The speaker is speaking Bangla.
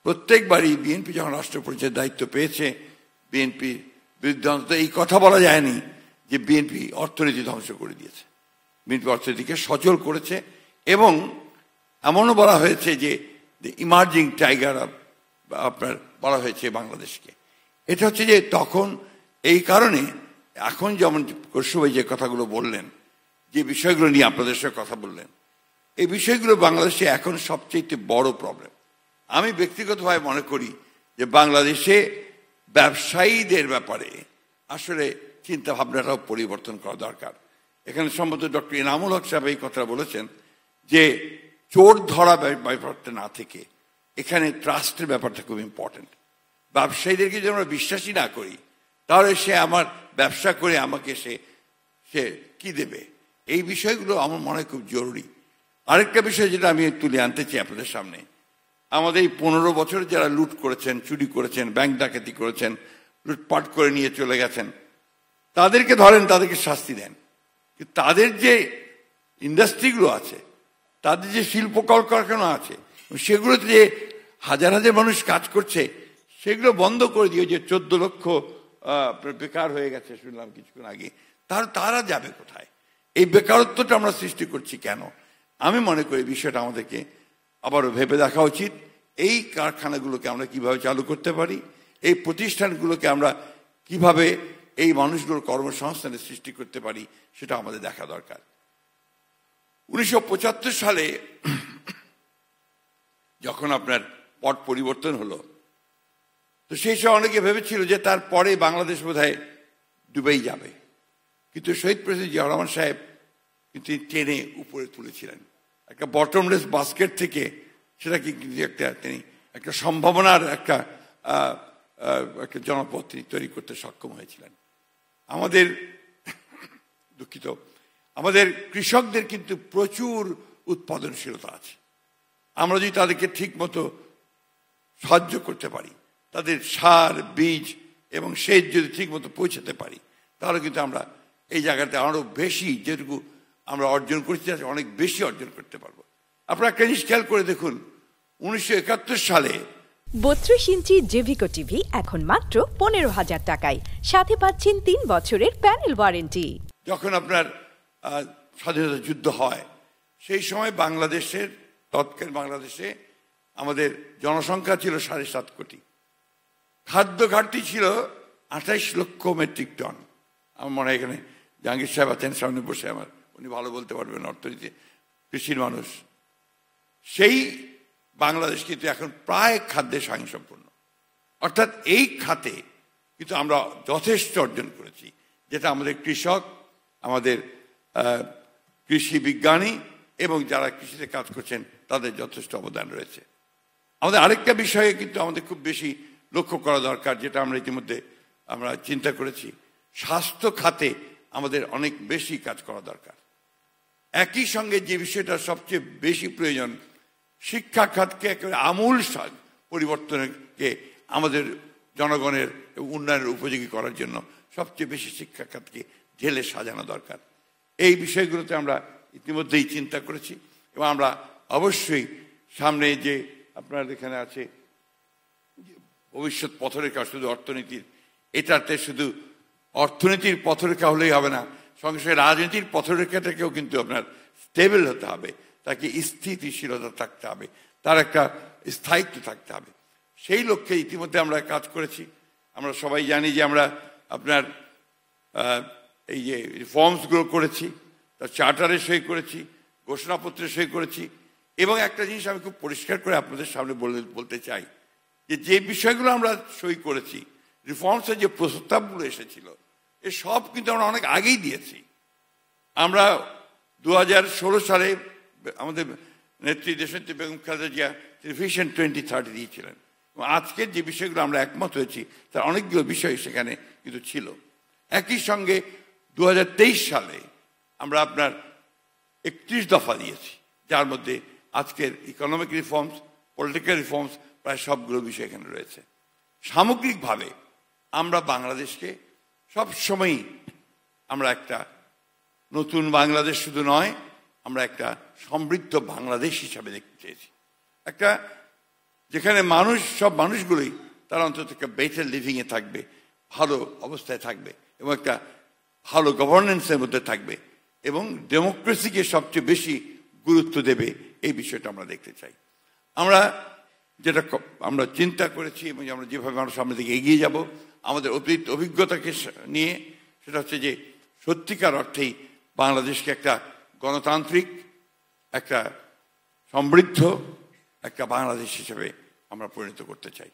প্রত্যেকবারই বিএনপি যখন রাষ্ট্র পরিচয়ের দায়িত্ব পেয়েছে, বিএনপির বিরুদ্ধে অন্তত এই কথা বলা যায়নি যে বিএনপি অর্থনীতি ধ্বংস করে দিয়েছে। বিএনপি অর্থনীতিকে সচল করেছে এবং এমনও বলা হয়েছে যে ইমার্জিং টাইগার আপনার বলা হয়েছে বাংলাদেশকে। এটা হচ্ছে যে তখন এই কারণে এখন যেমন কৌশল যে কথাগুলো বললেন, যে বিষয়গুলো নিয়ে আপনাদের সঙ্গে কথা বললেন, এই বিষয়গুলো বাংলাদেশে এখন সবচেয়ে বড় প্রবলেম। আমি ব্যক্তিগতভাবে মনে করি যে বাংলাদেশে ব্যবসায়ীদের ব্যাপারে আসলে চিন্তা ভাবনাটাও পরিবর্তন করা দরকার। এখানে সম্ভবত ডক্টর ইনামুল হক সাহেব এই কথা বলেছেন যে চোর ধরা ব্যাপারটা না থেকে এখানে ট্রাস্টের ব্যাপারটা খুব ইম্পর্টেন্ট। ব্যবসায়ীদেরকে যদি আমরা বিশ্বাসই না করি তাহলে সে আমার ব্যবসা করে আমাকে সে কি দেবে, এই বিষয়গুলো আমার মনে হয় খুব জরুরি। আরেকটা বিষয় যেটা আমি তুলে আনতে চাই আপনাদের সামনে, আমাদের এই 15 বছর যারা লুট করেছেন, চুরি করেছেন, ব্যাংক ডাকাতি করেছেন, লুটপাট করে নিয়ে চলে গেছেন, তাদেরকে ধরেন, তাদেরকে শাস্তি দেন, কিন্তু তাদের যে ইন্ডাস্ট্রিগুলো আছে, তাদের যে শিল্প কলকারখানা আছে, সেগুলোতে যে হাজার হাজার মানুষ কাজ করছে, সেগুলো বন্ধ করে দিয়ে যে 14 লক্ষ বেকার হয়ে গেছে শুনলাম কিছুক্ষণ আগে, তারা যাবে কোথায়? এই বেকারত্বটা আমরা সৃষ্টি করছি কেন? আমি মনে করি বিষয়টা আমাদেরকে আবারও ভেবে দেখা উচিত। এই কারখানাগুলোকে আমরা কিভাবে চালু করতে পারি, এই প্রতিষ্ঠানগুলোকে আমরা কিভাবে এই মানুষগুলোর কর্মসংস্থানের সৃষ্টি করতে পারি, সেটা আমাদের দেখা দরকার। 1975 সালে যখন আপনার পট পরিবর্তন হলো, তো সেই সময় অনেকে ভেবেছিল যে তারপরে বাংলাদেশ বোধহয় ডুবেই যাবে, কিন্তু শহীদ প্রেসিডেন্ট জিয়াউর রহমান সাহেব কিন্তু টেনে উপরে তুলেছিলেন একটা বটমলেস বাস্কেট থেকে, সেটাকে তিনি একটা সম্ভাবনার একটা জনপদ তিনি তৈরি করতে সক্ষম হয়েছিলেন। আমাদের দুঃখিত, আমাদের কৃষকদের কিন্তু প্রচুর উৎপাদনশীলতা আছে। আমরা যদি তাদেরকে ঠিক মতো সাহায্য করতে পারি, তাদের সার, বীজ এবং সেচ যদি ঠিক মতো পৌঁছাতে পারি, তাহলে কিন্তু আমরা এই জায়গাতে আরো বেশি, যেটুকু আমরা অর্জন করছি অনেক বেশি অর্জন করতে পারবো। আপনারা একটা জিনিস খেয়াল করে দেখুন, 1971 সালে 32 ইঞ্চি জেভিকো টিভি এখন মাত্র 15,000 টাকায়, সাথে পাচ্ছেন 3 বছরের প্যানেল ওয়ারেন্টি। যখন আপনার স্বাধীনতা যুদ্ধ হয়, সেই সময় বাংলাদেশের তৎকালীন বাংলাদেশে আমাদের জনসংখ্যা ছিল 7.5 কোটি, খাদ্য ঘাটতি ছিল 28 লক্ষ মেট্রিক টন। আমার মনে হয় এখানে জাহাঙ্গীর সাহেব আছেন সামনে বসে, উনি ভালো বলতে পারবেন, অর্থনীতি কৃষির মানুষ। সেই বাংলাদেশ কিন্তু এখন প্রায় খাদ্যে স্বয়ংসম্পূর্ণ, অর্থাৎ এই খাতে কিন্তু আমরা যথেষ্ট অর্জন করেছি, যেটা আমাদের কৃষক, আমাদের কৃষি বিজ্ঞানী এবং যারা কৃষিতে কাজ করছেন তাদের যথেষ্ট অবদান রয়েছে। আমাদের আরেকটা বিষয়ে কিন্তু আমাদের খুব বেশি লক্ষ্য করা দরকার, যেটা আমরা ইতিমধ্যে আমরা চিন্তা করেছি, স্বাস্থ্য খাতে আমাদের অনেক বেশি কাজ করা দরকার। একই সঙ্গে যে বিষয়টা সবচেয়ে বেশি প্রয়োজন, শিক্ষা খাতকে একেবারে আমূল পরিবর্তনকে আমাদের জনগণের উন্নয়নের উপযোগী করার জন্য সবচেয়ে বেশি শিক্ষা খাতকে ঢেলে সাজানো দরকার। এই বিষয়গুলোতে আমরা ইতিমধ্যেই চিন্তা করেছি এবং আমরা অবশ্যই সামনে যে আপনার এখানে আছে ভবিষ্যৎ পথরেখা, শুধু অর্থনীতির, এটাতে শুধু অর্থনীতির পথরেখা হলেই হবে না, সঙ্গে সঙ্গে রাজনীতির পথরেখাটাকেও কিন্তু আপনার স্টেবল হতে হবে, তাকে স্থিতিশীলতা থাকতে হবে, তার একটা স্থায়িত্ব থাকতে হবে। সেই লক্ষ্যে ইতিমধ্যে আমরা কাজ করেছি। আমরা সবাই জানি যে আমরা আপনার এই যে রিফর্মসগুলো করেছি, তার চার্টারে সই করেছি, ঘোষণাপত্রে সই করেছি, এবং একটা জিনিস আমি খুব পরিষ্কার করে আপনাদের সামনে বলতে চাই যে বিষয়গুলো আমরা সই করেছি, রিফর্মসের যে প্রস্তাবগুলো এসেছিল, এ সব কিন্তু আমরা অনেক আগেই দিয়েছি। আমরা 2016 সালে আমাদের নেত্রী দেশনেত্রী বেগম খালেদা জিয়া ভিশন 2030 দিয়েছিলেন, এবং আজকের যে বিষয়গুলো আমরা একমত হয়েছি তার অনেকগুলো বিষয় সেখানে কিন্তু ছিল। একই সঙ্গে 2023 সালে আমরা আপনার 31 দফা দিয়েছি, যার মধ্যে আজকের ইকোনমিক রিফর্মস, পলিটিক্যাল রিফর্মস প্রায় সবগুলো বিষয় এখানে রয়েছে। সামগ্রিকভাবে আমরা বাংলাদেশকে সবসময়ই আমরা একটা নতুন বাংলাদেশ শুধু নয়, আমরা একটা সমৃদ্ধ বাংলাদেশ হিসাবে দেখতে চেয়েছি। একটা যেখানে সব মানুষগুলোই তারা অন্তত একটা বেটার লিভিংয়ে থাকবে, ভালো অবস্থায় থাকবে এবং একটা ভালো গভর্নেন্সের মধ্যে থাকবে এবং ডেমোক্রেসিকে সবচেয়ে বেশি গুরুত্ব দেবে, এই বিষয়টা আমরা দেখতে চাই। আমরা চিন্তা করেছি এবং আমরা যেভাবে আমরা সামনের দিকে এগিয়ে যাব আমাদের অতীত অভিজ্ঞতাকে নিয়ে, সেটা হচ্ছে যে সত্যিকার অর্থেই বাংলাদেশকে একটা গণতান্ত্রিক, একটা সমৃদ্ধ একটা বাংলাদেশ হিসেবে আমরা পরিণত করতে চাই।